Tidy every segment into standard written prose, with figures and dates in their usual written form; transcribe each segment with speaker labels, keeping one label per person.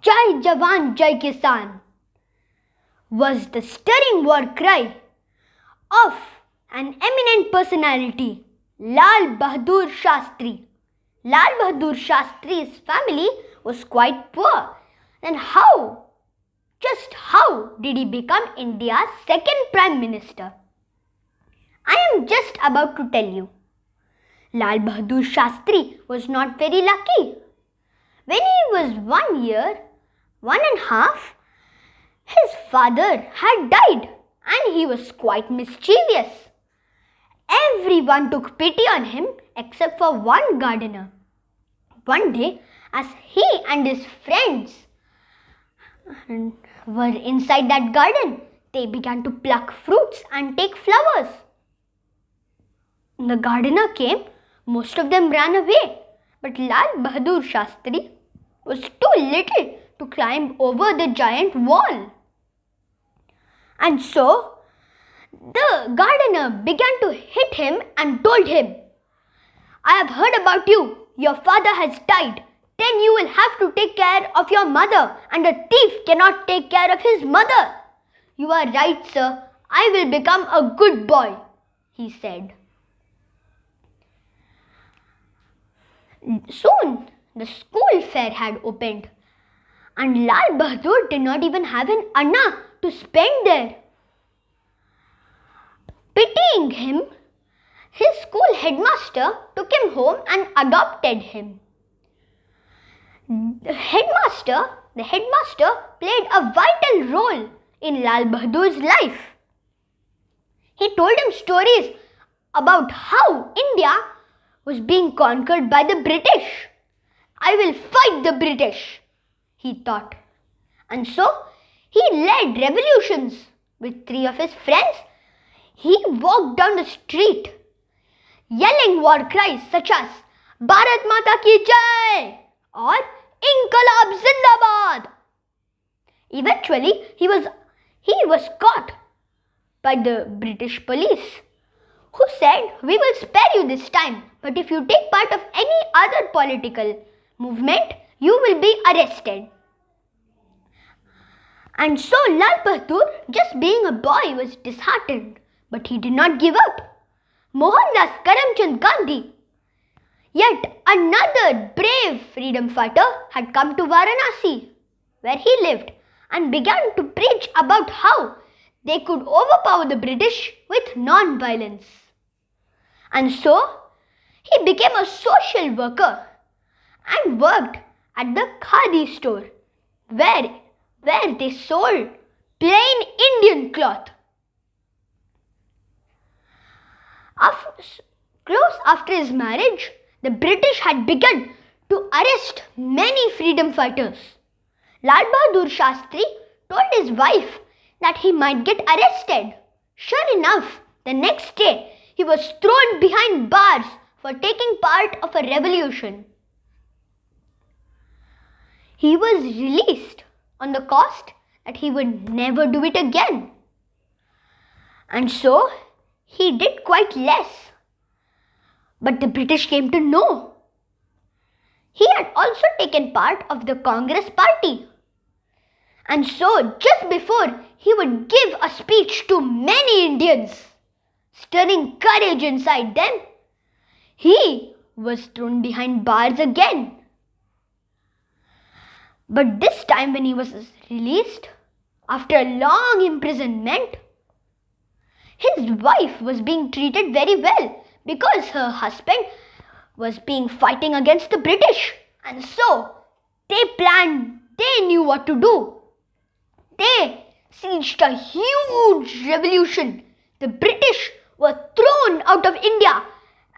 Speaker 1: Jai Jawan, Jai Kisan was the stirring war cry of an eminent personality, Lal Bahadur Shastri. Lal Bahadur Shastri's family was quite poor. Then just how did he become India's second Prime Minister? I am just about to tell you. Lal Bahadur Shastri was not very lucky. When he was 1 year, 1.5, his father had died and he was quite mischievous. Everyone took pity on him except for one gardener. One day, as he and his friends were inside that garden, they began to pluck fruits and take flowers. The gardener came, most of them ran away, but Lal Bahadur Shastri was too little to climb over the giant wall. And so, the gardener began to hit him and told him, "I have heard about you. Your father has died. Then you will have to take care of your mother, and a thief cannot take care of his mother." "You are right, sir. I will become a good boy," he said. Soon, the school fair had opened, and Lal Bahadur did not even have an anna to spend there. Pitying him, his school headmaster took him home and adopted him. The headmaster played a vital role in Lal Bahadur's life. He told him stories about how India was being conquered by the British. "I will fight the British," he thought. And so he led revolutions with 3 of his friends. He walked down the street yelling war cries such as "Bharat Mata ki Jai" or "Inqilab Zindabad." Eventually, he was caught by the British police, who said, "We will spare you this time, but if you take part of any other political movement, you will be arrested." And so Lal Bahadur, just being a boy, was disheartened, but he did not give up. Mohandas Karamchand Gandhi, yet another brave freedom fighter, had come to Varanasi, where he lived, and began to preach about how they could overpower the British with non-violence. And so, he became a social worker and worked at the Khadi store, where they sold plain Indian cloth. Close after his marriage, the British had begun to arrest many freedom fighters. Lal Bahadur Shastri told his wife that he might get arrested. Sure enough, the next day he was thrown behind bars for taking part of a revolution. He was released on the cost that he would never do it again. And so he did quite less. But the British came to know. He had also taken part of the Congress party. And so just before he would give a speech to many Indians, stirring courage inside them, he was thrown behind bars again. But this time when he was released, after a long imprisonment, his wife was being treated very well because her husband was fighting against the British. And so they knew what to do. They staged a huge revolution. The British were thrown out of India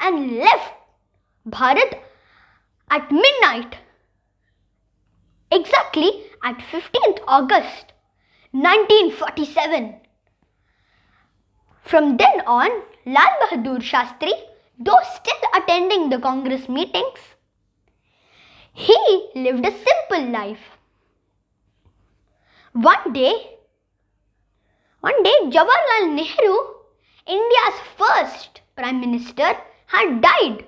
Speaker 1: and left Bharat at midnight. Exactly at 15th August 1947. From then on, Lal Bahadur Shastri, though still attending the Congress meetings, he lived a simple life. One day, Jawaharlal Nehru, India's first Prime Minister, had died.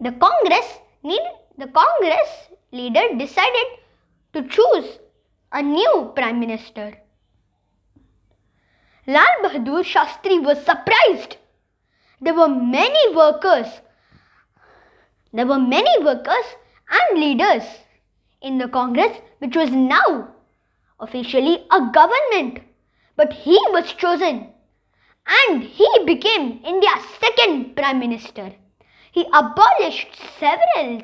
Speaker 1: The Congress leader decided to choose a new Prime Minister. Lal Bahadur Shastri was surprised. There were many workers and leaders in the Congress, which was now officially a government. But he was chosen and he became India's second Prime Minister. He abolished several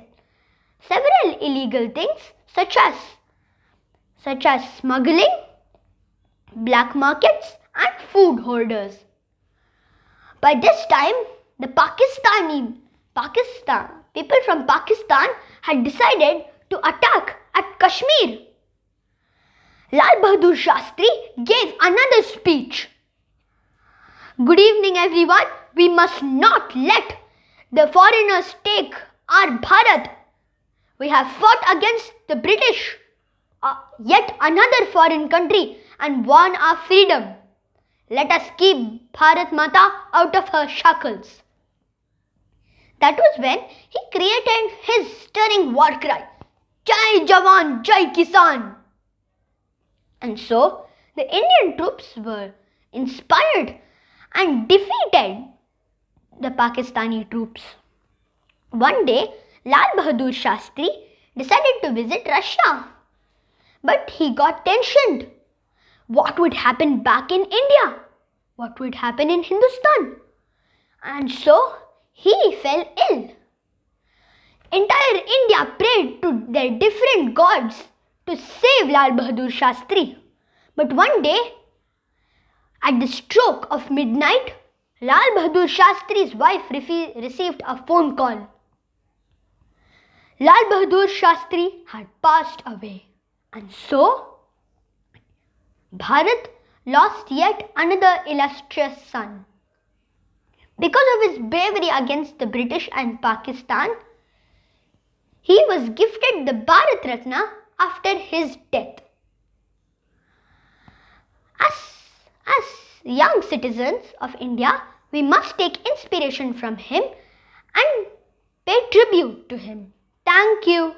Speaker 1: illegal things such as smuggling, black markets and food hoarders. By this time, the people from Pakistan had decided to attack at Kashmir. Lal Bahadur Shastri gave another speech. Good evening everyone. We must not let the foreigners take our Bharat. We have fought against the British, yet another foreign country, and won our freedom. Let us keep Bharat Mata out of her shackles. That was when he created his stirring war cry, Jai Jawan, Jai Kisan. And so the Indian troops were inspired and defeated the Pakistani troops. One day, Lal Bahadur Shastri decided to visit Russia. But he got tensioned. What would happen back in India? What would happen in Hindustan? And so he fell ill. Entire India prayed to their different gods to save Lal Bahadur Shastri. But one day, at the stroke of midnight, Lal Bahadur Shastri's wife received a phone call. Lal Bahadur Shastri had passed away. And so, Bharat lost yet another illustrious son. Because of his bravery against the British and Pakistan, he was gifted the Bharat Ratna after his death. As young citizens of India, we must take inspiration from him and pay tribute to him. Thank you.